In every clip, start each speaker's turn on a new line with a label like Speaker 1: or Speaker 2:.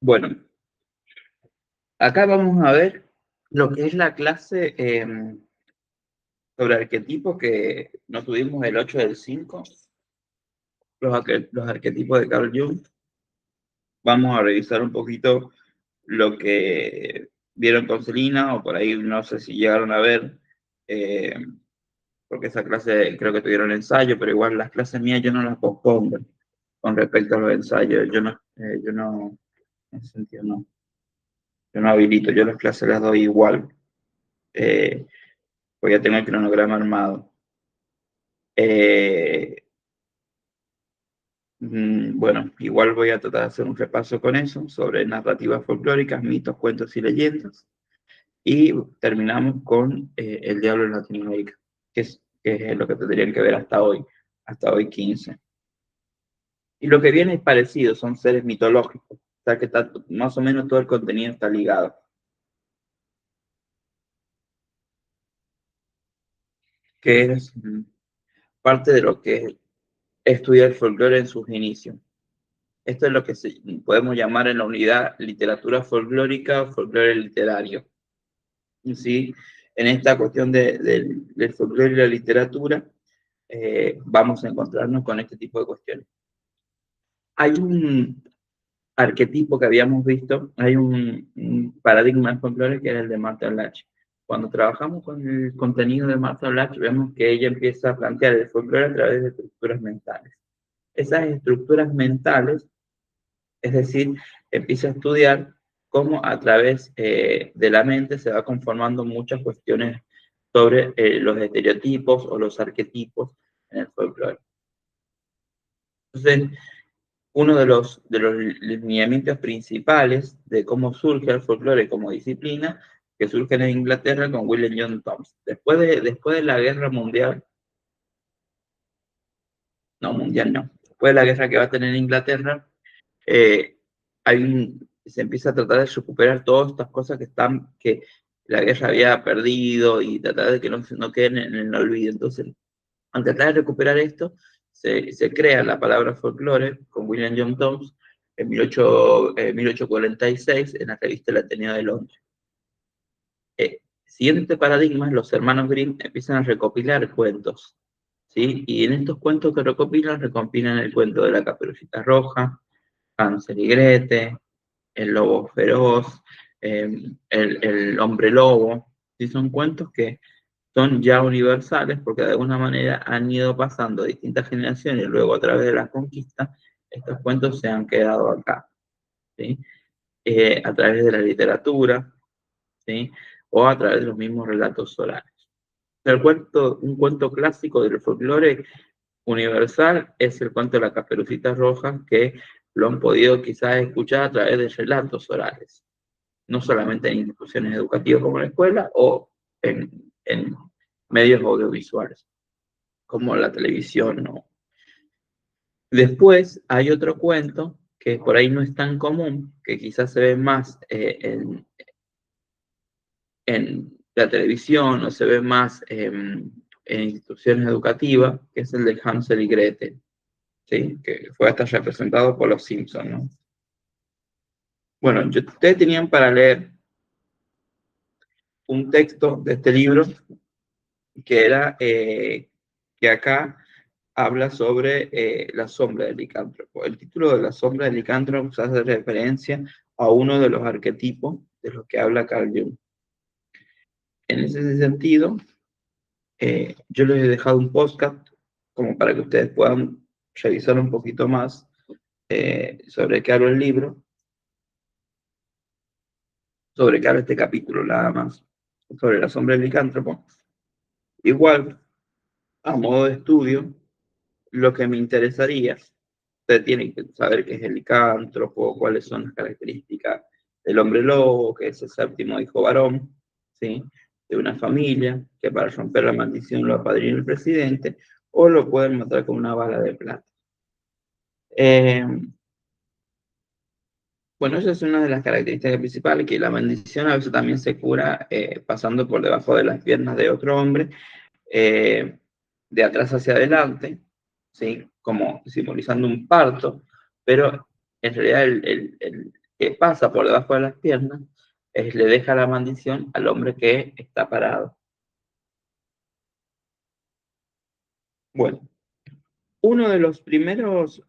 Speaker 1: Bueno, acá vamos a ver lo que es la clase sobre arquetipos que no tuvimos el 8 del 5, los arquetipos de Carl Jung. Vamos a revisar un poquito lo que vieron con Celina, o por ahí no sé si llegaron a ver, eh, porque esa clase creo que tuvieron ensayo, pero igual las clases mías yo no las pospongo con respecto a los ensayos. Yo no, en ese sentido no. Yo no habilito, yo las clases las doy igual, porque ya tengo el cronograma armado. Bueno, igual voy a tratar de hacer un repaso con eso sobre narrativas folclóricas, mitos, cuentos y leyendas. Y terminamos con El Diablo en Latinoamérica, que es lo que tendrían que ver hasta hoy 15. Y lo que viene es parecido, son seres mitológicos, o sea que más o menos todo el contenido está ligado. Que es parte de lo que estudia el folclore en sus inicios. Esto es lo que podemos llamar en la unidad literatura folclórica o folclore literario. ¿Sí? En esta cuestión del folclore y la literatura, vamos a encontrarnos con este tipo de cuestiones. Hay un arquetipo que habíamos visto, hay un paradigma de folclore que era el de Martha Blach. Cuando trabajamos con el contenido de Martha Blach, vemos que ella empieza a plantear el folclore a través de estructuras mentales. Esas estructuras mentales, es decir, empieza a estudiar cómo a través de la mente se va conformando muchas cuestiones sobre los estereotipos o los arquetipos en el folclore. Entonces, uno de los lineamientos principales de cómo surge el folclore como disciplina, que surge en Inglaterra con William John Thompson. Después de la guerra mundial, después de la guerra que va a tener Inglaterra, eh, se empieza a tratar de recuperar todas estas cosas que la guerra había perdido y tratar de que no queden en el olvido. Entonces, al tratar de recuperar esto, se crea la palabra folclore con William John Thompson en 1846 en la revista El Ateneo de Londres. Siguiendo este paradigma, los hermanos Grimm empiezan a recopilar cuentos, ¿sí? Y en estos cuentos que recopilan el cuento de la Caperucita Roja, Hansel y Gretel, el lobo feroz, el hombre lobo. ¿Sí? Son cuentos que son ya universales porque de alguna manera han ido pasando distintas generaciones y luego a través de la conquista, estos cuentos se han quedado acá, ¿sí? A través de la literatura, ¿sí? O a través de los mismos relatos orales. Un cuento clásico del folclore universal es el cuento de la Caperucita Roja, que lo han podido quizás escuchar a través de relatos orales, no solamente en instituciones educativas como la escuela o en medios audiovisuales, como la televisión, ¿no? Después hay otro cuento que por ahí no es tan común, que quizás se ve más en la televisión o se ve más en instituciones educativas, que es el de Hansel y Gretel, ¿sí? Que fue hasta representado por los Simpsons, ¿no? Bueno, ustedes tenían para leer un texto de este libro que era que acá habla sobre la sombra del licántropo. El título de la sombra del licántropo hace referencia a uno de los arquetipos de los que habla Carl Jung. En ese sentido, yo les he dejado un podcast como para que ustedes puedan revisar un poquito más sobre qué habla el libro, sobre qué habla este capítulo nada más, sobre la sombra del licántropo. Igual, a modo de estudio, lo que me interesaría, ustedes tienen que saber qué es el licántropo, cuáles son las características del hombre lobo, que es el séptimo hijo varón, ¿sí? De una familia, que para romper la maldición lo apadrina el presidente, o lo pueden matar con una bala de plata. Bueno, esa es una de las características principales, que la maldición a veces también se cura pasando por debajo de las piernas de otro hombre, de atrás hacia adelante, ¿sí? Como simbolizando un parto, pero en realidad que pasa por debajo de las piernas, le deja la maldición al hombre que está parado. Bueno, uno de los primeros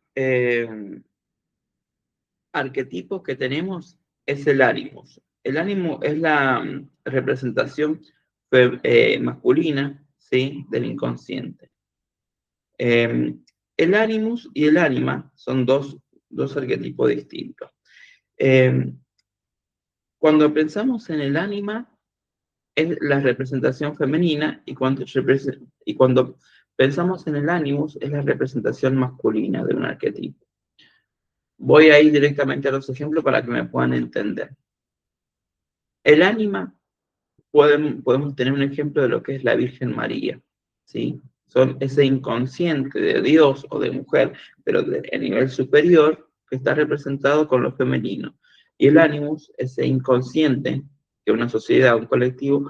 Speaker 1: arquetipos que tenemos es el ánimos. El ánimo es la representación masculina, ¿sí?, del inconsciente. El animus y el ánima son dos arquetipos distintos. Cuando pensamos en el ánima, es la representación femenina, y cuando pensamos en el animus, es la representación masculina de un arquetipo. Voy a ir directamente a los ejemplos para que me puedan entender. El ánima, podemos tener un ejemplo de lo que es la Virgen María, ¿sí? Son ese inconsciente de Dios o de mujer, pero a nivel superior, que está representado con lo femenino. Y el animus, ese inconsciente que una sociedad, un colectivo,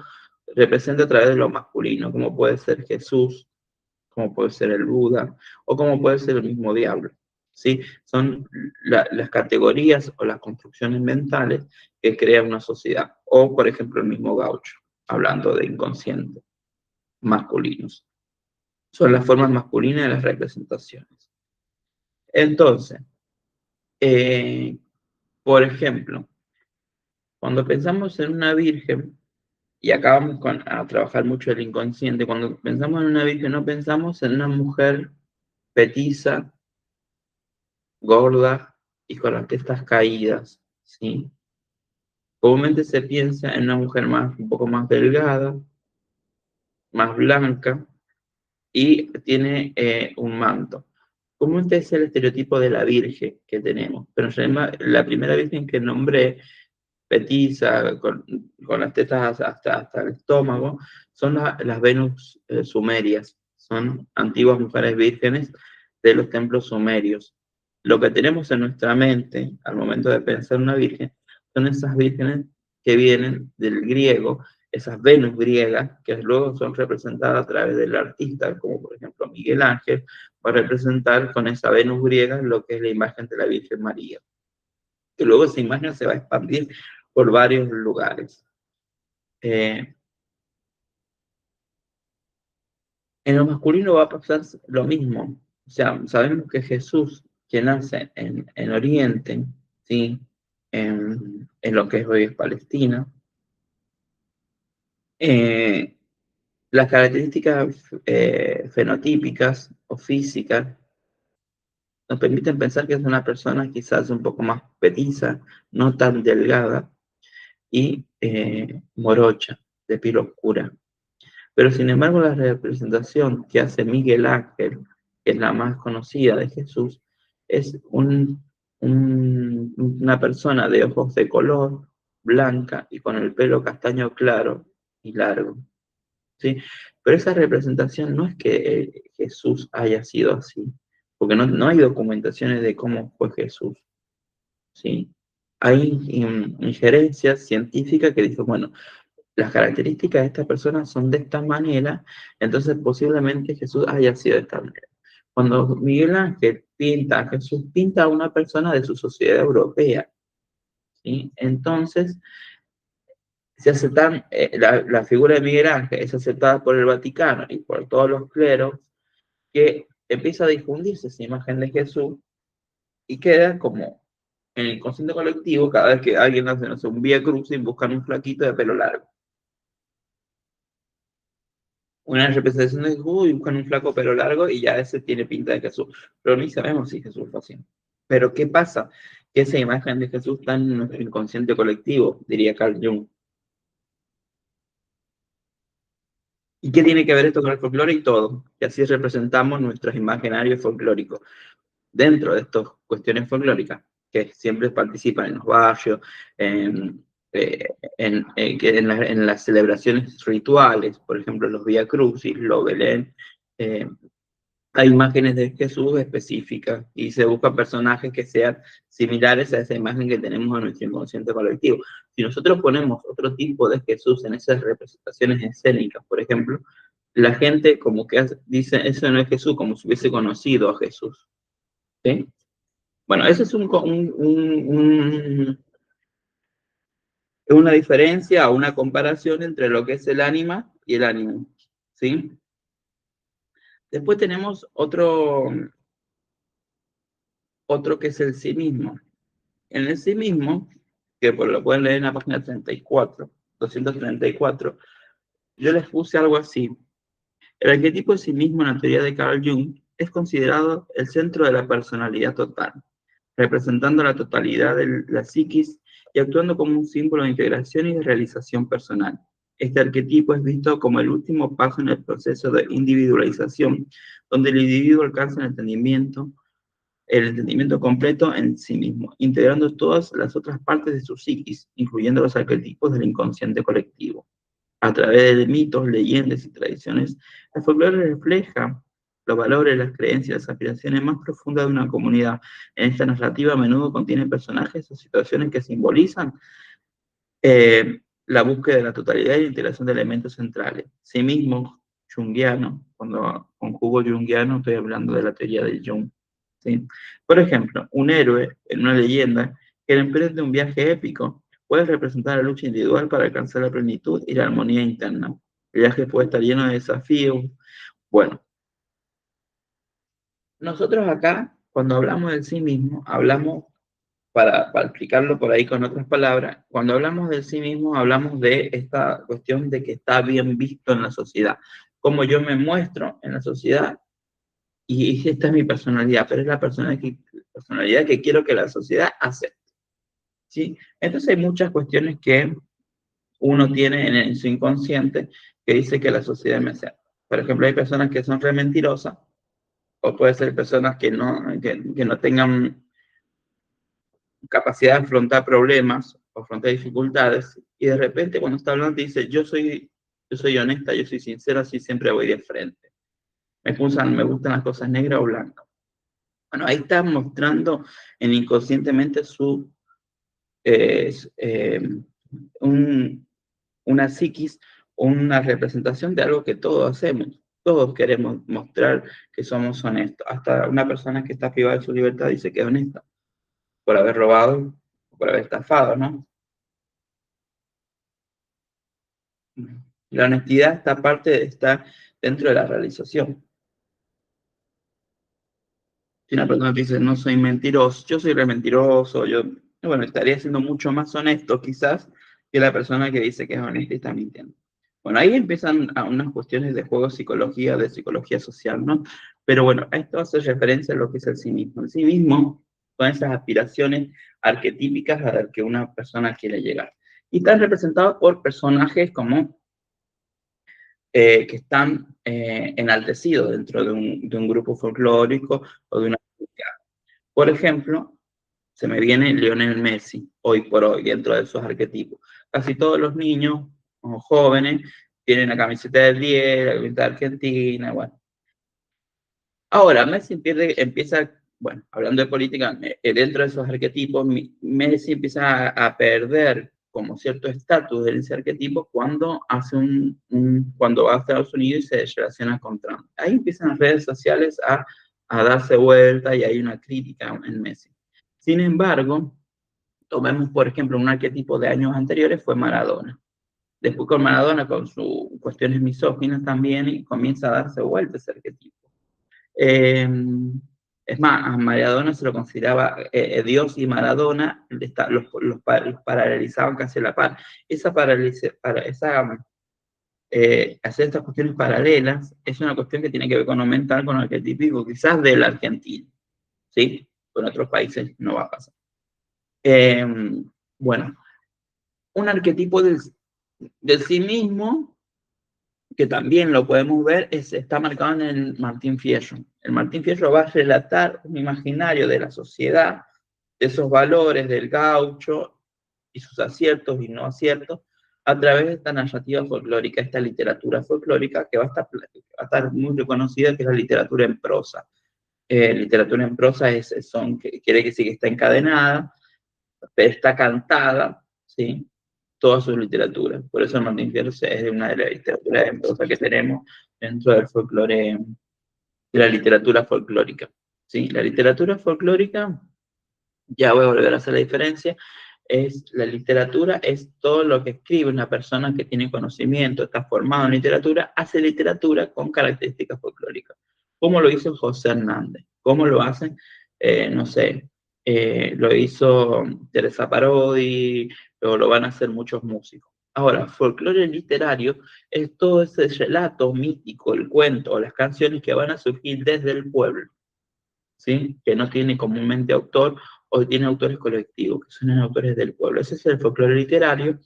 Speaker 1: representa a través de lo masculino, como puede ser Jesús, como puede ser el Buda, o como puede ser el mismo diablo. ¿Sí? Son las categorías o las construcciones mentales que crea una sociedad. O, por ejemplo, el mismo Gaucho, hablando de inconscientes masculinos. Son las formas masculinas de las representaciones. Entonces, por ejemplo, cuando pensamos en una virgen, y acá vamos a trabajar mucho el inconsciente, cuando pensamos en una virgen no pensamos en una mujer petiza, gorda y con las testas caídas, ¿sí? Comúnmente se piensa en una mujer un poco más delgada, más blanca, y tiene un manto. Comúnmente es el estereotipo de la virgen que tenemos, pero en realidad la primera virgen que nombré, petiza, con las tetas hasta el estómago, son las Venus sumerias, son antiguas mujeres vírgenes de los templos sumerios. Lo que tenemos en nuestra mente al momento de pensar en una virgen son esas vírgenes que vienen del griego, esas Venus griegas, que luego son representadas a través del artista, como por ejemplo Miguel Ángel, va a representar con esa Venus griega lo que es la imagen de la Virgen María. Que luego esa imagen se va a expandir por varios lugares. En lo masculino va a pasar lo mismo. O sea, sabemos que Jesús, que nace en Oriente, ¿sí?, en lo que hoy es Palestina, las características fenotípicas o físicas nos permiten pensar que es una persona quizás un poco más petiza, no tan delgada, y morocha, de piel oscura. Pero sin embargo, la representación que hace Miguel Ángel, que es la más conocida de Jesús, es una persona de ojos de color, blanca y con el pelo castaño claro y largo, ¿sí? Pero esa representación no es que Jesús haya sido así, porque no hay documentaciones de cómo fue Jesús, ¿sí? Hay injerencias científicas que dicen, bueno, las características de esta persona son de esta manera, entonces posiblemente Jesús haya sido de esta manera. Cuando Miguel Ángel pinta a Jesús, pinta a una persona de su sociedad europea, ¿sí? Entonces, la figura de Miguel Ángel es aceptada por el Vaticano y por todos los cleros, que empieza a difundirse esa imagen de Jesús y queda como en el inconsciente colectivo cada vez que alguien hace, no sé, un vía crucis, buscan un flaquito de pelo largo. Una representación de Jesús y buscan un flaco pelo largo y ya ese tiene pinta de Jesús. Pero ni sabemos si Jesús fue así. Pero ¿qué pasa? Que esa imagen de Jesús está en nuestro inconsciente colectivo, diría Carl Jung. ¿Y qué tiene que ver esto con el folclore y todo? Que así representamos nuestros imaginarios folclóricos. Dentro de estas cuestiones folclóricas, que siempre participan en los barrios, en las celebraciones rituales, por ejemplo, los Vía Crucis, los Belén, hay imágenes de Jesús específicas y se buscan personajes que sean similares a esa imagen que tenemos en nuestro inconsciente colectivo. Si nosotros ponemos otro tipo de Jesús en esas representaciones escénicas, por ejemplo, la gente como que dice, eso no es Jesús, como si hubiese conocido a Jesús, ¿sí? Bueno, ese es Es una diferencia o una comparación entre lo que es el ánima y el ánimo, ¿sí? Después tenemos otro que es el sí mismo. En el sí mismo, que lo pueden leer en la página 234, yo les puse algo así. El arquetipo de sí mismo en la teoría de Carl Jung es considerado el centro de la personalidad total, representando la totalidad de la psiquis y actuando como un símbolo de integración y de realización personal. Este arquetipo es visto como el último paso en el proceso de individualización, donde el individuo alcanza el entendimiento completo en sí mismo, integrando todas las otras partes de su psiquis, incluyendo los arquetipos del inconsciente colectivo. A través de mitos, leyendas y tradiciones, el folclore refleja los valores, las creencias, las aspiraciones más profundas de una comunidad. En esta narrativa a menudo contiene personajes o situaciones que simbolizan la búsqueda de la totalidad y la integración de elementos centrales. Sí mismo, junguiano, cuando conjugo junguiano estoy hablando de la teoría de Jung. ¿Sí? Por ejemplo, un héroe en una leyenda que emprende un viaje épico puede representar la lucha individual para alcanzar la plenitud y la armonía interna. El viaje puede estar lleno de desafíos. Bueno, nosotros acá, cuando hablamos del sí mismo, hablamos, para explicarlo por ahí con otras palabras, cuando hablamos del sí mismo, hablamos de esta cuestión de que está bien visto en la sociedad. Cómo yo me muestro en la sociedad y esta es mi personalidad, pero es la personalidad que quiero que la sociedad acepte. ¿Sí? Entonces hay muchas cuestiones que uno tiene en su inconsciente que dice que la sociedad me acepta. Por ejemplo, hay personas que son re mentirosas, o puede ser personas que no tengan capacidad de afrontar problemas o afrontar dificultades, y de repente cuando está hablando dice, yo soy honesta, yo soy sincera, así siempre voy de frente. Me gustan las cosas negras o blancas. Bueno, ahí está mostrando inconscientemente eh, eh, un, una psiquis, una representación de algo que todos hacemos. Todos queremos mostrar que somos honestos. Hasta una persona que está privada de su libertad dice que es honesta por haber robado, por haber estafado, ¿no? La honestidad está dentro de la realización. Si una persona te dice, no soy mentiroso, yo soy re mentiroso, bueno, estaría siendo mucho más honesto quizás que la persona que dice que es honesta y está mintiendo. Bueno, ahí empiezan unas cuestiones de juego de psicología social, ¿no? Pero bueno, esto hace referencia a lo que es el sí mismo. El sí mismo son esas aspiraciones arquetípicas a las que una persona quiere llegar. Y están representados por personajes como que están enaltecidos dentro de un grupo folclórico o de una comunidad. Por ejemplo, se me viene Lionel Messi, hoy por hoy, dentro de esos arquetipos. Casi todos los niños o jóvenes tienen la camiseta del 10, la camiseta de Argentina, bueno. Ahora, empieza, bueno, hablando de política, dentro de esos arquetipos, Messi empieza a perder como cierto estatus de ese arquetipo cuando cuando va a Estados Unidos y se relaciona con Trump. Ahí empiezan las redes sociales a darse vuelta y hay una crítica en Messi. Sin embargo, tomemos por ejemplo un arquetipo de años anteriores, fue Maradona. Después con Maradona, con sus cuestiones misóginas también, y comienza a darse vuelta ese arquetipo. Eh, es más, a Maradona se lo consideraba Dios y Maradona, los paralelizaban casi a la par. Hacer estas cuestiones paralelas es una cuestión que tiene que ver con lo mental, con lo arquetípico, quizás de la Argentina, ¿sí? Con otros países no va a pasar. Eh, bueno, un arquetipo del sí mismo que también lo podemos ver, está marcado en el Martín Fierro. El Martín Fierro va a relatar un imaginario de la sociedad, de esos valores del gaucho y sus aciertos y no aciertos, a través de esta narrativa folclórica, esta literatura folclórica que va a estar muy reconocida, que es la literatura en prosa. Literatura en prosa quiere decir que está encadenada, pero está cantada, ¿sí? Toda su literatura. Por eso el Martín Fierro es una de las literaturas en prosa que tenemos dentro del folclore, de la literatura folclórica. ¿Sí? La literatura folclórica, ya voy a volver a hacer la diferencia, la literatura es todo lo que escribe una persona que tiene conocimiento, está formado en literatura, hace literatura con características folclóricas. ¿Cómo lo hizo José Hernández? ¿Cómo lo hacen? No sé, lo hizo Teresa Parodi, lo van a hacer muchos músicos. Ahora, folclore literario es todo ese relato mítico, el cuento o las canciones que van a surgir desde el pueblo, ¿sí? Que no tiene comúnmente autor o tiene autores colectivos, que son autores del pueblo. Ese es el folclore literario,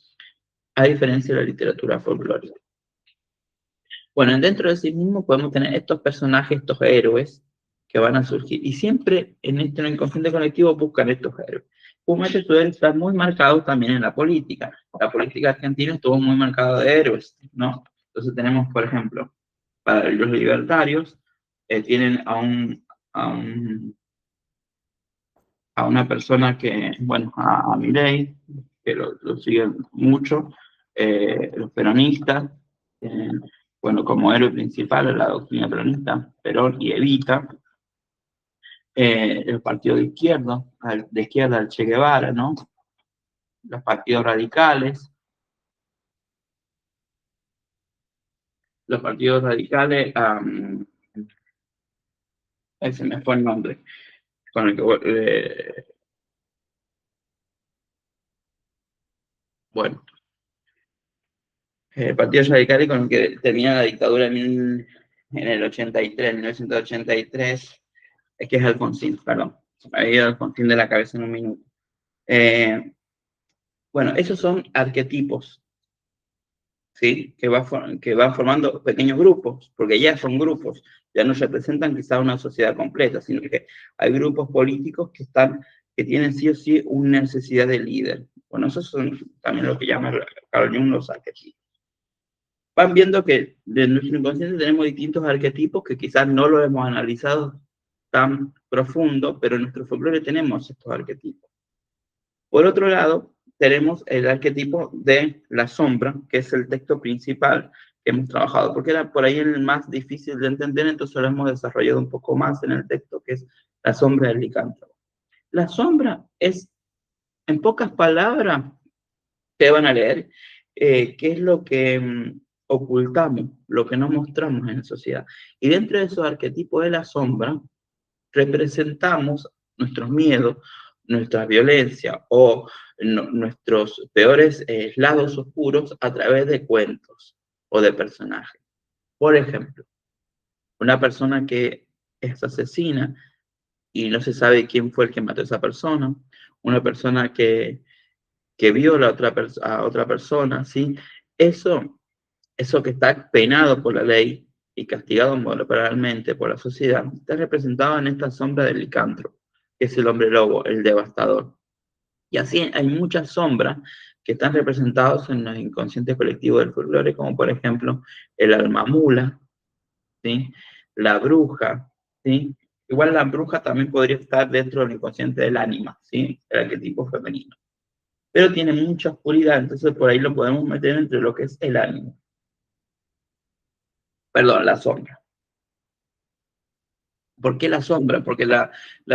Speaker 1: a diferencia de la literatura folclórica. Bueno, dentro de sí mismo podemos tener estos personajes, estos héroes que van a surgir. Y siempre en este inconsciente colectivo buscan estos héroes. Comúnmente estos héroes están muy marcados también en la política. La política argentina estuvo muy marcada de héroes, ¿no? Entonces tenemos, por ejemplo, para los libertarios, tienen a un a una persona que, bueno, a Milei, que lo siguen mucho, los peronistas, eh, bueno, como héroe principal de la doctrina peronista, Perón y Evita, el partido de izquierda el Che Guevara, ¿no? Los partidos radicales, ese me fue el nombre, con el que, bueno, partidos radicales con el que termina la dictadura en el 83, 1983, es que es Alfonsín, perdón, me había ido Alfonsín de la cabeza en un minuto. Bueno, esos son arquetipos, ¿sí? Que van formando pequeños grupos, porque ya son grupos, ya no representan quizá una sociedad completa, sino que hay grupos políticos que tienen sí o sí una necesidad de líder. Bueno, esos son también lo que llama Carl Jung los arquetipos. Van viendo que de nuestro inconsciente tenemos distintos arquetipos que quizás no lo hemos analizado tan profundo, pero en nuestro folclore tenemos estos arquetipos. Por otro lado, tenemos el arquetipo de la sombra, que es el texto principal que hemos trabajado, porque era por ahí el más difícil de entender, entonces lo hemos desarrollado un poco más en el texto, que es la sombra del licántropo. La sombra es, en pocas palabras, que van a leer, qué es lo que ocultamos, lo que no mostramos en la sociedad. Y dentro de esos arquetipos de la sombra, representamos nuestros miedos, nuestra violencia o nuestros peores lados oscuros a través de cuentos o de personajes. Por ejemplo, una persona que es asesina y no se sabe quién fue el que mató a esa persona, una persona que viola a otra persona, ¿sí? Eso que está penado por la ley y castigado moralmente por la sociedad, está representado en esta sombra del licántropo, que es el hombre lobo, el devastador. Y así hay muchas sombras que están representadas en los inconscientes colectivos del folclore, como por ejemplo el alma mula, ¿sí? La bruja, ¿sí? Igual la bruja también podría estar dentro del inconsciente del ánima, ¿sí? El arquetipo femenino. Pero tiene mucha oscuridad, entonces por ahí lo podemos meter entre lo que es el ánimo. Perdón, la sombra. ¿Por qué la sombra? Porque la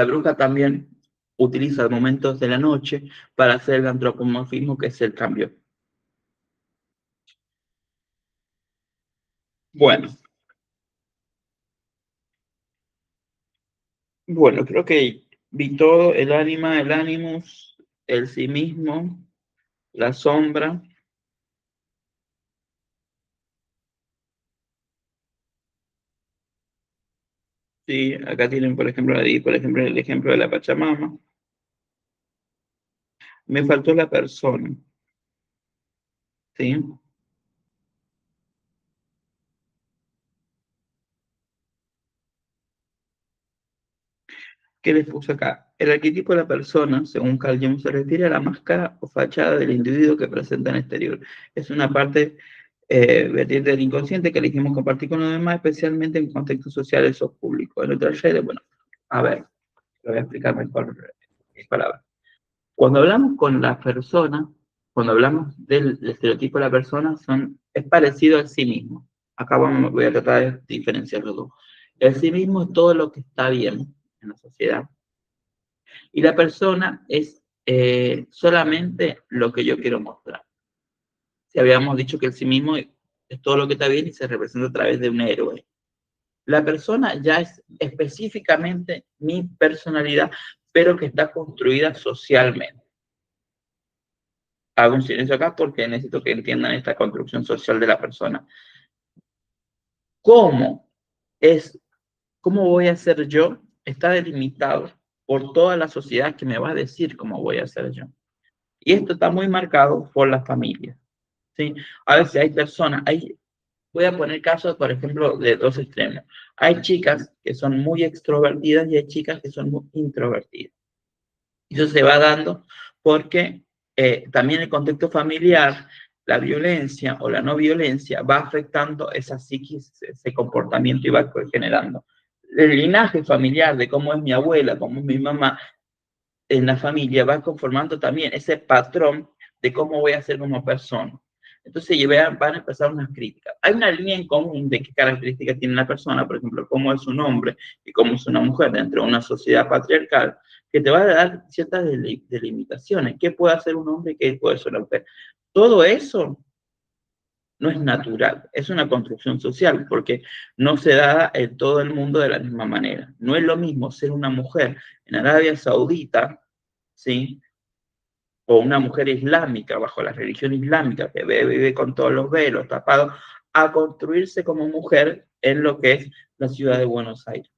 Speaker 1: bruja también utiliza momentos de la noche para hacer el antropomorfismo, que es el cambio. Bueno, bueno, creo que vi todo, el ánima, el animus, el sí mismo, la sombra. Sí, acá tienen, por ejemplo, el ejemplo de la Pachamama. Me faltó la persona, ¿sí? ¿Qué les puse acá? El arquetipo de la persona, según Carl Jung, se refiere a la máscara o fachada del individuo que presenta en exterior. Es una parte vertiente del inconsciente que elegimos compartir con los demás, especialmente en contextos sociales o públicos. En otras redes, bueno, a ver, lo voy a explicar mejor en mis palabras. Cuando hablamos con la persona, cuando hablamos del estereotipo de la persona, es parecido al sí mismo. Acá voy a tratar de diferenciar los dos. El sí mismo es todo lo que está bien en la sociedad. Y la persona es solamente lo que yo quiero mostrar. Si habíamos dicho que el sí mismo es todo lo que está bien y se representa a través de un héroe. La persona ya es específicamente mi personalidad, pero que está construida socialmente. Hago un silencio acá porque necesito que entiendan esta construcción social de la persona. ¿Cómo es, cómo voy a ser yo? Está delimitado por toda la sociedad que me va a decir cómo voy a ser yo. Y esto está muy marcado por la familia, ¿sí? A veces hay personas, voy a poner casos, por ejemplo, de dos extremos. Hay chicas que son muy extrovertidas y hay chicas que son muy introvertidas. Eso se va dando porque también el contexto familiar, la violencia o la no violencia va afectando esa psiquis, ese comportamiento y va generando. El linaje familiar de cómo es mi abuela, cómo es mi mamá, en la familia va conformando también ese patrón de cómo voy a ser como persona. Entonces van a empezar unas críticas. Hay una línea en común de qué características tiene la persona, por ejemplo, cómo es un hombre y cómo es una mujer dentro de una sociedad patriarcal, que te va a dar ciertas delimitaciones. ¿Qué puede hacer un hombre y qué puede ser una mujer? Todo eso no es natural, es una construcción social, porque no se da en todo el mundo de la misma manera. No es lo mismo ser una mujer en Arabia Saudita, ¿sí? O una mujer islámica bajo la religión islámica que vive con todos los velos tapados, a construirse como mujer en lo que es la ciudad de Buenos Aires,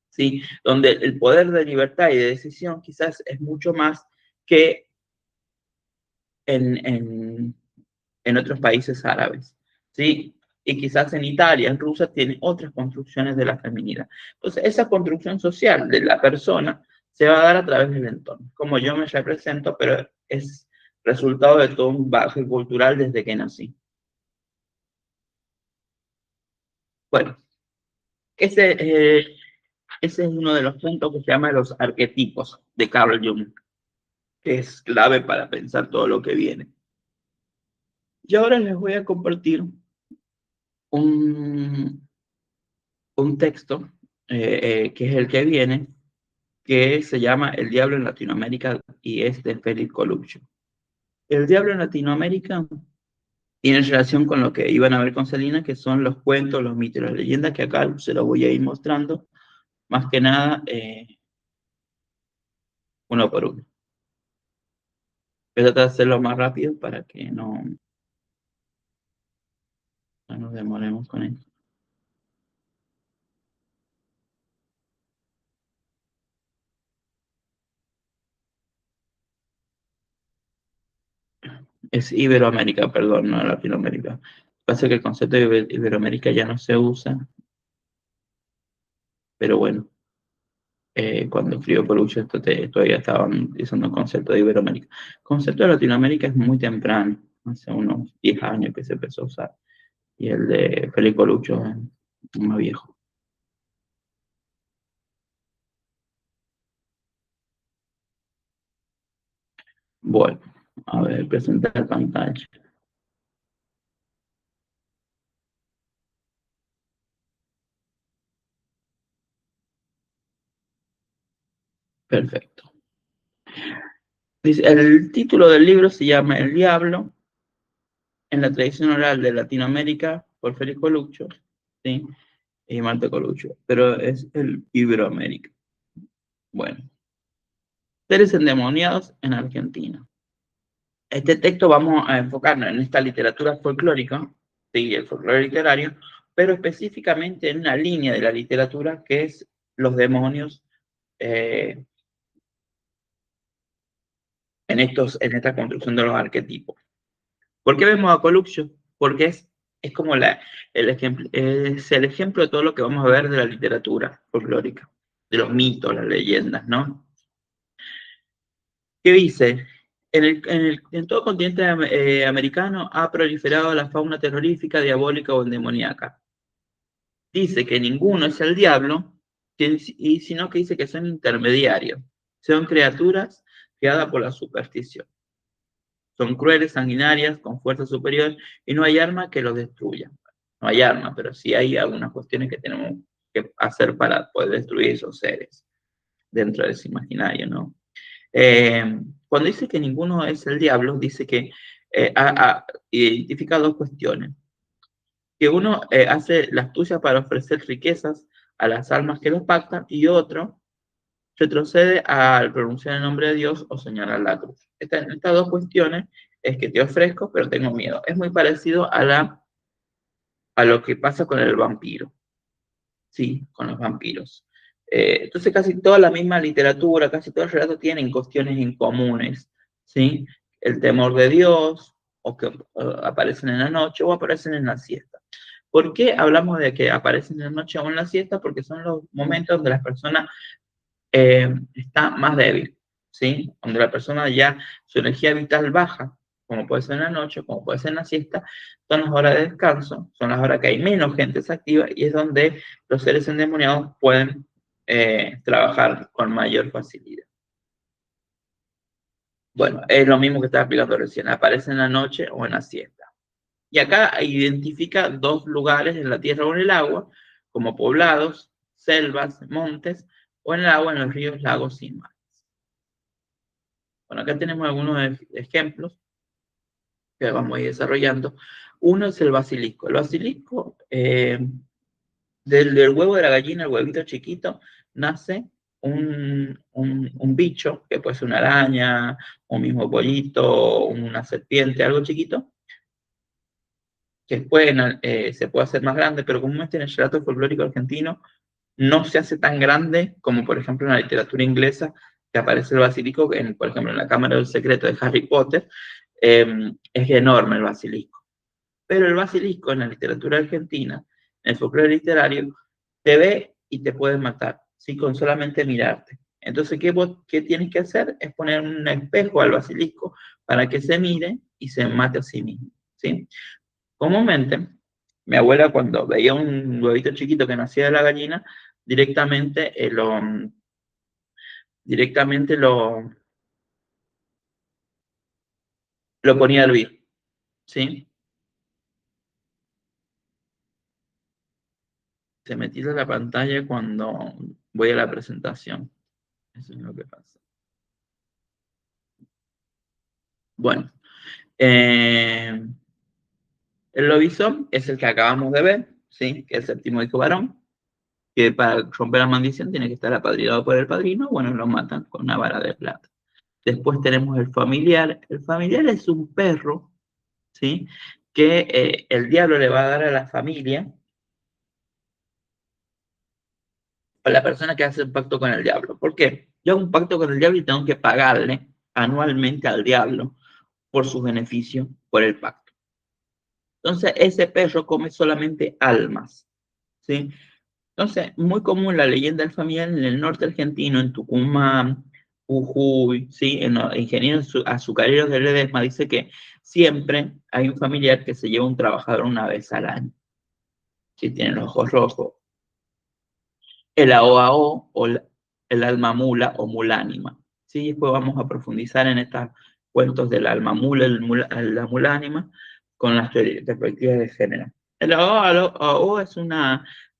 Speaker 1: ¿sí? Donde el poder de libertad y de decisión quizás es mucho más que en, en, en otros países árabes, ¿sí? Y quizás en Italia, en Rusia, tienen otras construcciones de la feminidad. Entonces, esa construcción social de la persona se va a dar a través del entorno, como yo me represento, pero es resultado de todo un bagaje cultural desde que nací. Bueno, ese, ese es uno de los puntos que se llama los arquetipos de Carl Jung, que es clave para pensar todo lo que viene. Y ahora les voy a compartir un, un texto que es el que viene, que se llama El Diablo en Latinoamérica y es de Félix Coluccio. El Diablo en Latinoamérica tiene relación con lo que iban a ver con Selina, que son los cuentos, los mitos, las leyendas, que acá se los voy a ir mostrando, más que nada, uno por uno. Voy a tratar de hacerlo más rápido para que no nos demoremos con esto. Es Iberoamérica, perdón, no Latinoamérica. Pasa que el concepto de Iberoamérica ya no se usa, pero bueno, cuando escribió Coluccio todavía estaban utilizando el concepto de Iberoamérica. El concepto de Latinoamérica es muy temprano, hace unos 10 años que se empezó a usar, y el de Félix Coluccio es más viejo. Bueno, a ver, presentar pantalla. Perfecto. Dice, el título del libro se llama El Diablo en la tradición oral de Latinoamérica por Félix Coluccio, ¿sí? Y Marta Coluccio, pero es el Iberoamérica. Bueno, seres endemoniados en Argentina. Este texto vamos a enfocarnos en esta literatura folclórica, sí, el folclore literario, pero específicamente en una línea de la literatura que es los demonios eh, en esta construcción de los arquetipos. ¿Por qué vemos a Coluccio? Porque es como es el ejemplo de todo lo que vamos a ver de la literatura folclórica, de los mitos, las leyendas, ¿no? ¿Qué dice? En todo continente americano ha proliferado la fauna terrorífica, diabólica o demoníaca. Dice que ninguno es el diablo, sino que dice que son intermediarios. Son criaturas creadas por la superstición. Son crueles, sanguinarias, con fuerza superior, y no hay arma que los destruya. No hay arma, pero sí hay algunas cuestiones que tenemos que hacer para poder destruir esos seres dentro de ese imaginario, ¿no? Cuando dice que ninguno es el diablo, dice que identifica dos cuestiones. Que uno hace la astucia para ofrecer riquezas a las almas que lo pactan, y otro retrocede al pronunciar el nombre de Dios o señalar la cruz. Estas dos cuestiones es que te ofrezco, pero tengo miedo. Es muy parecido a lo que pasa con el vampiro, ¿sí? Con los vampiros. Entonces casi toda la misma literatura, casi todos los relatos tienen cuestiones en comunes, ¿sí? El temor de Dios, o que aparecen en la noche o aparecen en la siesta. ¿Por qué hablamos de que aparecen en la noche o en la siesta? Porque son los momentos donde las personas está más débil, ¿sí? Donde la persona ya, su energía vital baja, como puede ser en la noche, como puede ser en la siesta, son las horas de descanso, son las horas que hay menos gente activa y es donde los seres endemoniados pueden trabajar con mayor facilidad. Bueno, es lo mismo que estaba explicando recién, aparece en la noche o en la siesta. Y acá identifica dos lugares en la tierra o en el agua, como poblados, selvas, montes, o en el agua, en los ríos, lagos y mares. Bueno, acá tenemos algunos ejemplos que vamos a ir desarrollando. Uno es el basilisco. El basilisco, del huevo de la gallina, el huevito chiquito, nace un bicho, que puede ser una araña, un mismo pollito, una serpiente, algo chiquito, que después se puede hacer más grande, pero comúnmente en el relato folclórico argentino no se hace tan grande como, por ejemplo, en la literatura inglesa, que aparece el basilisco, por ejemplo, en la Cámara del Secreto de Harry Potter, es enorme el basilisco. Pero el basilisco en la literatura argentina, en el folclore literario, te ve y te puede matar, ¿sí? Con solamente mirarte. Entonces, ¿qué tienes que hacer? Es poner un espejo al basilisco para que se mire y se mate a sí mismo, ¿sí? Comúnmente, mi abuela cuando veía un huevito chiquito que nacía de la gallina, directamente, directamente lo ponía a hervir, ¿sí? Se me tira la pantalla cuando voy a la presentación. Eso es lo que pasa. Bueno, el lobizón es el que acabamos de ver, ¿sí? Que es el séptimo hijo varón, que para romper la maldición tiene que estar apadrinado por el padrino. Bueno, lo matan con una vara de plata. Después tenemos el familiar. El familiar es un perro, ¿sí? Que el diablo le va a dar a la familia, a la persona que hace un pacto con el diablo. ¿Por qué? Yo hago un pacto con el diablo y tengo que pagarle anualmente al diablo por sus beneficios por el pacto. Entonces, ese perro come solamente almas, ¿sí? Entonces, muy común la leyenda del familiar en el norte argentino, en Tucumán, Jujuy, ¿sí? En los ingenieros azucareros de Ledesma, dice que siempre hay un familiar que se lleva un trabajador una vez al año, si tiene los ojos rojos. El AOAO o el alma mula o mulánima, ¿sí? Después vamos a profundizar en estos cuentos del alma mula, la mulánima, con las perspectivas de género. El AOAO es un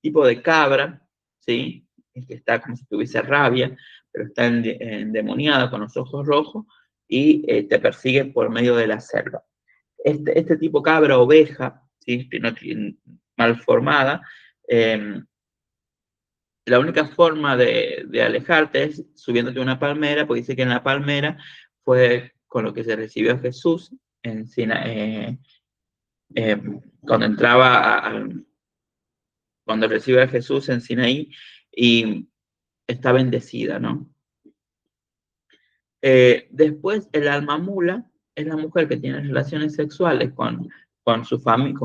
Speaker 1: tipo de cabra, ¿sí? Es que está como si tuviese rabia, pero está endemoniada con los ojos rojos y te persigue por medio de la selva. Este tipo cabra oveja, ¿sí? Mal formada, la única forma de alejarte es subiéndote a una palmera, porque dice que en la palmera fue con lo que se recibió a Jesús en eh, cuando cuando recibe a Jesús en Sinaí y está bendecida, ¿no? Después, el alma mula es la mujer que tiene relaciones sexuales con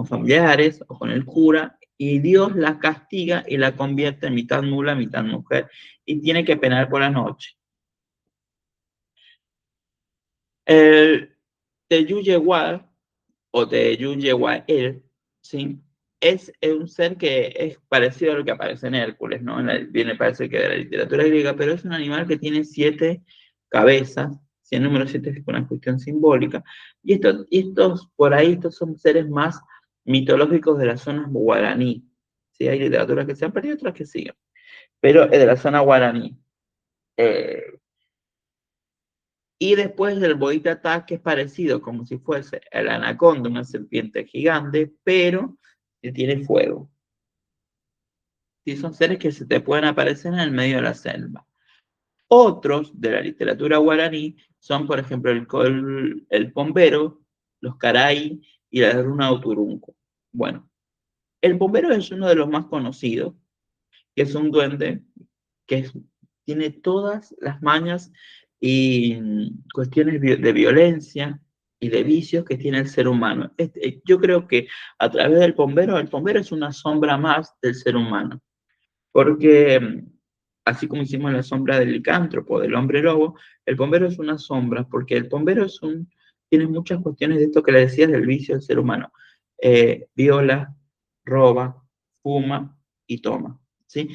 Speaker 1: familiares o con el cura, y Dios la castiga y la convierte en mitad mula, mitad mujer, y tiene que penar por la noche. El Teyuyewal o Teyuyehuael, ¿sí? Es un ser que es parecido a lo que aparece en Hércules, ¿no? Viene, parece que de la literatura griega, pero es un animal que tiene 7 cabezas, si el número 7 es una cuestión simbólica, y estos, por ahí, estos son seres más mitológicos de las zonas guaraní, ¿sí? Hay literaturas que se han perdido, otras que siguen, pero es de la zona guaraní. Eh, Y después del boitatá, que es parecido, como si fuese el anaconda, una serpiente gigante, pero que tiene fuego. Sí, son seres que se te pueden aparecer en el medio de la selva. Otros de la literatura guaraní son, por ejemplo, el pombero, los caray y la runa uturunco. Bueno, el pombero es uno de los más conocidos, que es un duende que tiene todas las mañas y cuestiones de violencia y de vicios que tiene el ser humano. Yo creo que a través del pombero, el pombero es una sombra más del ser humano, porque así como hicimos la sombra del licántropo, del hombre lobo, el pombero es una sombra, porque el pombero tiene muchas cuestiones de esto que le decías del vicio del ser humano. Viola, roba, fuma y toma, ¿sí?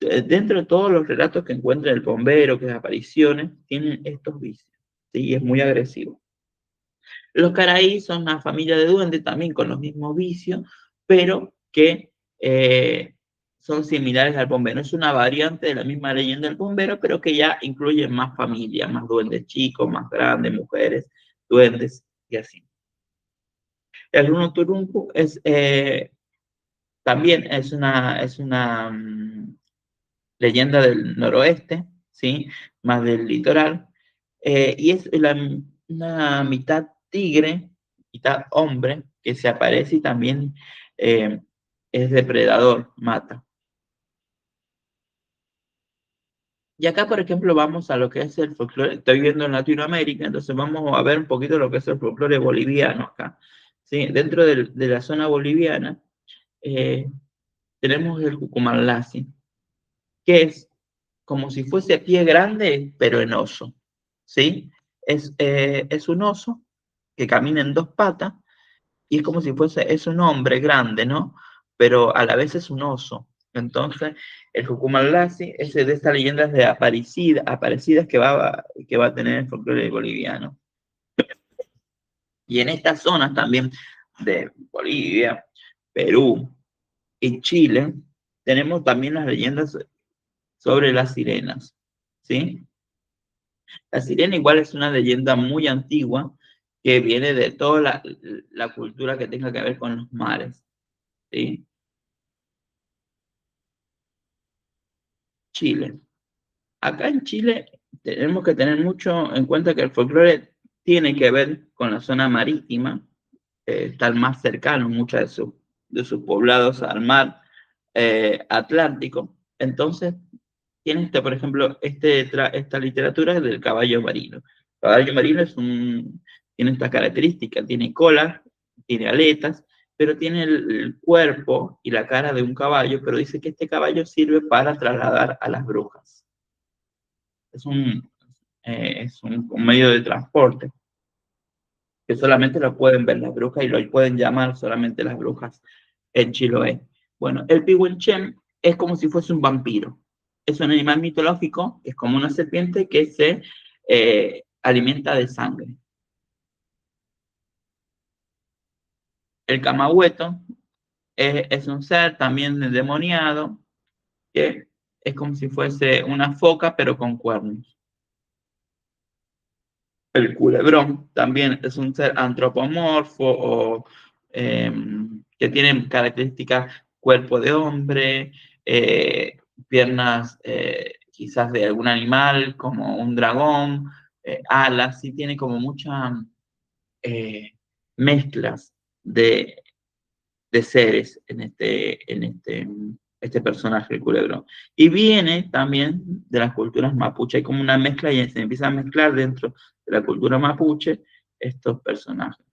Speaker 1: Dentro de todos los relatos que encuentra el bombero, que es apariciones, tienen estos vicios, ¿sí? Y es muy agresivo. Los caraí son una familia de duendes también con los mismos vicios, pero que son similares al bombero. Es una variante de la misma leyenda del bombero, pero que ya incluye más familias, más duendes chicos, más grandes, mujeres, duendes y así. El Runo Turuncu también es una leyenda del noroeste, ¿sí? Más del litoral, y es una mitad tigre, mitad hombre, que se aparece y también eh, es depredador, mata. Y acá, por ejemplo, vamos a lo que es el folclore, estoy viendo en Latinoamérica, entonces vamos a ver un poquito lo que es el folclore boliviano acá. ¿Sí? Dentro de la zona boliviana eh, tenemos el Cucumanlasi, que es como si fuese pie grande, pero en oso, ¿sí? Es un oso que camina en dos patas y es como si es un hombre grande, ¿no? Pero a la vez es un oso. Entonces, el Jucumalasi es de estas leyendas de aparecidas que va a tener el folclore boliviano. Y en estas zonas también de Bolivia, Perú y Chile, tenemos también las leyendas sobre las sirenas, ¿sí? La sirena igual es una leyenda muy antigua que viene de toda la cultura que tenga que ver con los mares, ¿sí? Chile. Acá en Chile tenemos que tener mucho en cuenta que el folclore tiene que ver con la zona marítima, estar más cercano muchos de sus poblados al mar Atlántico. Entonces, tiene por ejemplo, esta literatura del caballo marino. El caballo marino tiene esta característica, tiene cola, tiene aletas, pero tiene el cuerpo y la cara de un caballo, pero dice que este caballo sirve para trasladar a las brujas. Es un medio de transporte que solamente lo pueden ver las brujas y lo pueden llamar solamente las brujas en Chiloé. Bueno, el Pihuenchén es como si fuese un vampiro. Es un animal mitológico, es como una serpiente que se alimenta de sangre. El Camahueto es un ser también endemoniado que es como si fuese una foca pero con cuernos. El culebrón también es un ser antropomorfo o que tiene características cuerpo de hombre, piernas quizás de algún animal como un dragón, alas, sí tiene como muchas eh, mezclas de seres en este personaje, el culebrón. Y viene también de las culturas mapuche, hay como una mezcla y se empieza a mezclar dentro de la cultura mapuche estos personajes.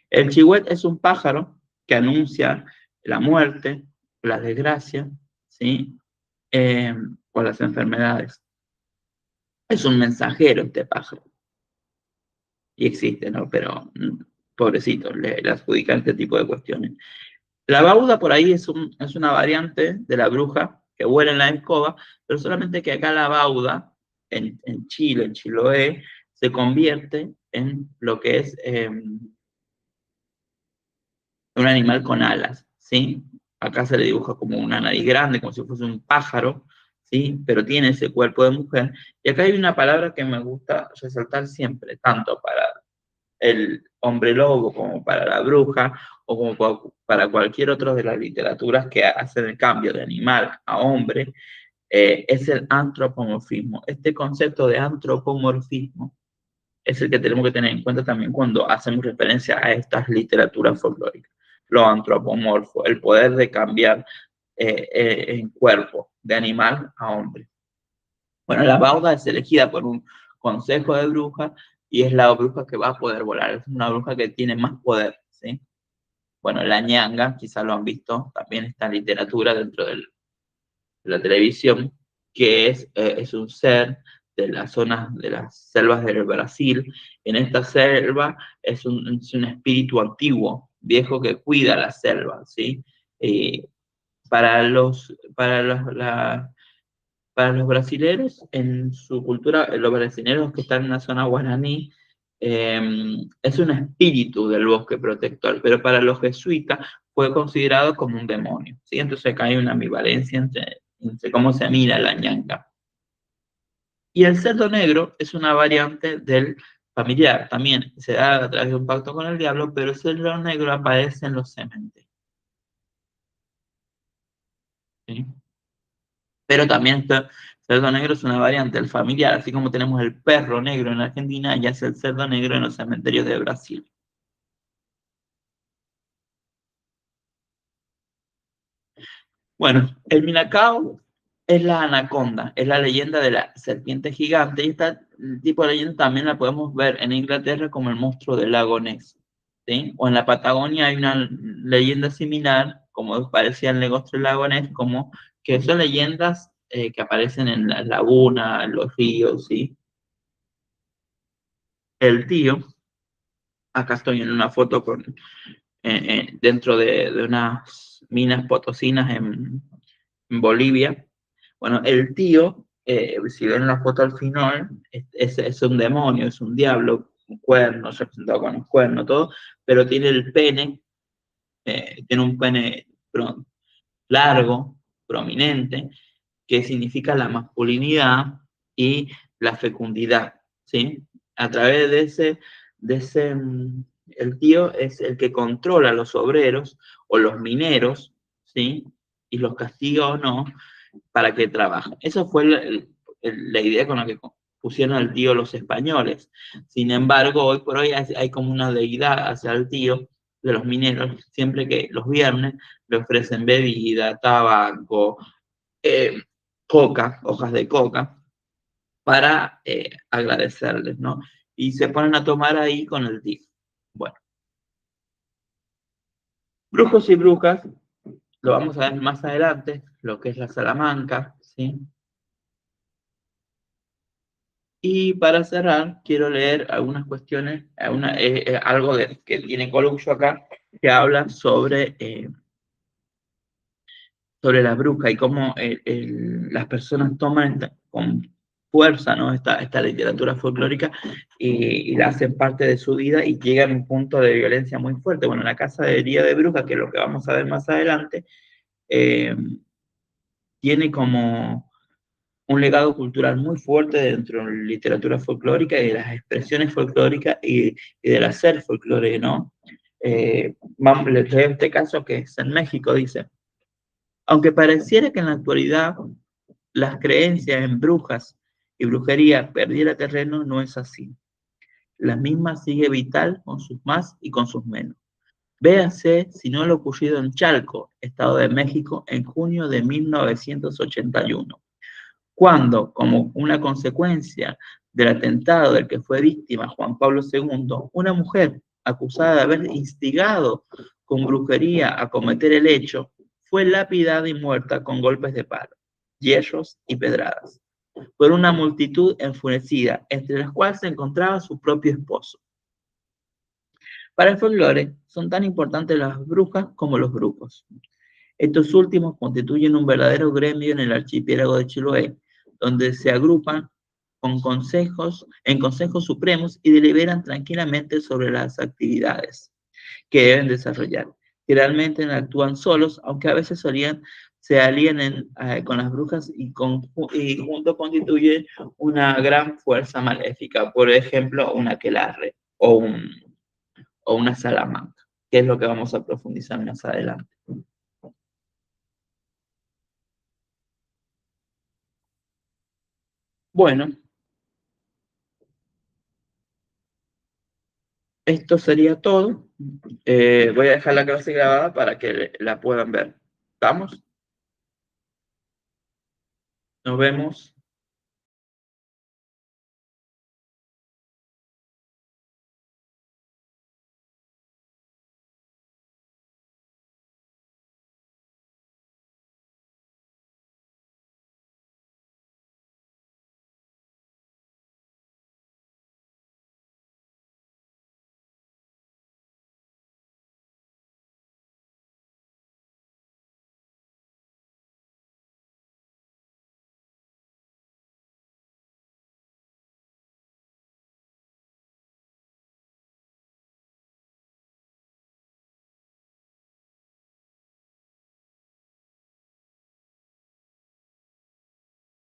Speaker 1: El chihuet es un pájaro que anuncia la muerte, la desgracia, ¿sí? Eh, o las enfermedades. Es un mensajero este pájaro. Y existe, ¿no? Pero pobrecito, le adjudican este tipo de cuestiones. La bauda por ahí es una variante de la bruja que vuela en la escoba, pero solamente que acá la bauda, en Chile, en Chiloé, se convierte en lo que es un animal con alas, ¿sí? Acá se le dibuja como una nariz grande, como si fuese un pájaro, ¿sí? Pero tiene ese cuerpo de mujer. Y acá hay una palabra que me gusta resaltar siempre, tanto para el hombre lobo como para la bruja o como para cualquier otro de las literaturas que hacen el cambio de animal a hombre, es el antropomorfismo. Este concepto de antropomorfismo es el que tenemos que tener en cuenta también cuando hacemos referencia a estas literaturas folclóricas. Lo antropomorfo, el poder de cambiar en cuerpo de animal a hombre. Bueno, la bauda es elegida por un consejo de brujas y es la bruja que va a poder volar. Es una bruja que tiene más poder, ¿sí? Bueno, la ñanga, quizá lo han visto, también está en literatura dentro de la televisión, que es un ser de las zonas de las selvas del Brasil. En esta selva es un espíritu antiguo, viejo que cuida la selva, ¿sí? Eh, para los brasileros, en su cultura, los brasileros que están en la zona guaraní, es un espíritu del bosque protector, pero para los jesuitas fue considerado como un demonio, ¿sí? Entonces acá hay una ambivalencia entre cómo se mira la ñanga. Y el cerdo negro es una variante del familiar, también se da a través de un pacto con el diablo, pero el cerdo negro aparece en los cementerios, ¿sí? Pero también el cerdo negro es una variante del familiar, así como tenemos el perro negro en Argentina, ya es el cerdo negro en los cementerios de Brasil. Bueno, el Minacao es la anaconda, es la leyenda de la serpiente gigante, y este tipo de leyenda también la podemos ver en Inglaterra como el monstruo del lago Ness, ¿sí? O en la Patagonia hay una leyenda similar, como parecía el negocio del lago Ness, como que son leyendas que aparecen en la laguna, en los ríos, ¿sí? El tío, acá estoy en una foto dentro de unas minas potosinas en Bolivia. Bueno, el tío, si ven la foto al final, es un demonio, es un diablo, un cuerno, representado con un cuerno, todo, pero tiene el pene, tiene un pene largo, prominente, que significa la masculinidad y la fecundidad, ¿sí? A través el tío es el que controla a los obreros o los mineros, ¿sí? Y los castiga o no para que trabajen. Eso fue la idea con la que pusieron al tío los españoles. Sin embargo, hoy por hoy hay como una deidad hacia el tío de los mineros, siempre que los viernes le ofrecen bebida, tabaco, eh, coca, hojas de coca, para agradecerles, ¿no? Y se ponen a tomar ahí con el tío. Bueno, brujos y brujas, lo vamos a ver más adelante, lo que es la Salamanca, ¿sí? Y para cerrar, quiero leer algunas cuestiones, algo que tiene Coluccio acá, que habla sobre la bruja y cómo las personas toman con fuerza, ¿no? esta literatura folclórica y la hacen parte de su vida y llegan a un punto de violencia muy fuerte. Bueno, la cacería de brujas, que es lo que vamos a ver más adelante, eh, tiene como un legado cultural muy fuerte dentro de la literatura folclórica y de las expresiones folclóricas y del hacer folclore, ¿no? Les leo este caso que es en México, dice, aunque pareciera que en la actualidad las creencias en brujas y brujería perdiera terreno, no es así. La misma sigue vital con sus más y con sus menos. Véase si no lo ocurrido en Chalco, Estado de México, en junio de 1981, cuando, como una consecuencia del atentado del que fue víctima Juan Pablo II, una mujer acusada de haber instigado con brujería a cometer el hecho, fue lapidada y muerta con golpes de palo, hierros y pedradas, por una multitud enfurecida, entre las cuales se encontraba su propio esposo. Para el folclore, son tan importantes las brujas como los brujos. Estos últimos constituyen un verdadero gremio en el archipiélago de Chiloé, donde se agrupan en consejos supremos y deliberan tranquilamente sobre las actividades que deben desarrollar. Generalmente actúan solos, aunque a veces solían se alienen con las brujas y juntos constituyen una gran fuerza maléfica, por ejemplo, un aquelarre o una salamanca, que es lo que vamos a profundizar más adelante. Bueno, esto sería todo. Voy a dejar la clase grabada para que la puedan ver. ¿Vamos? Nos vemos.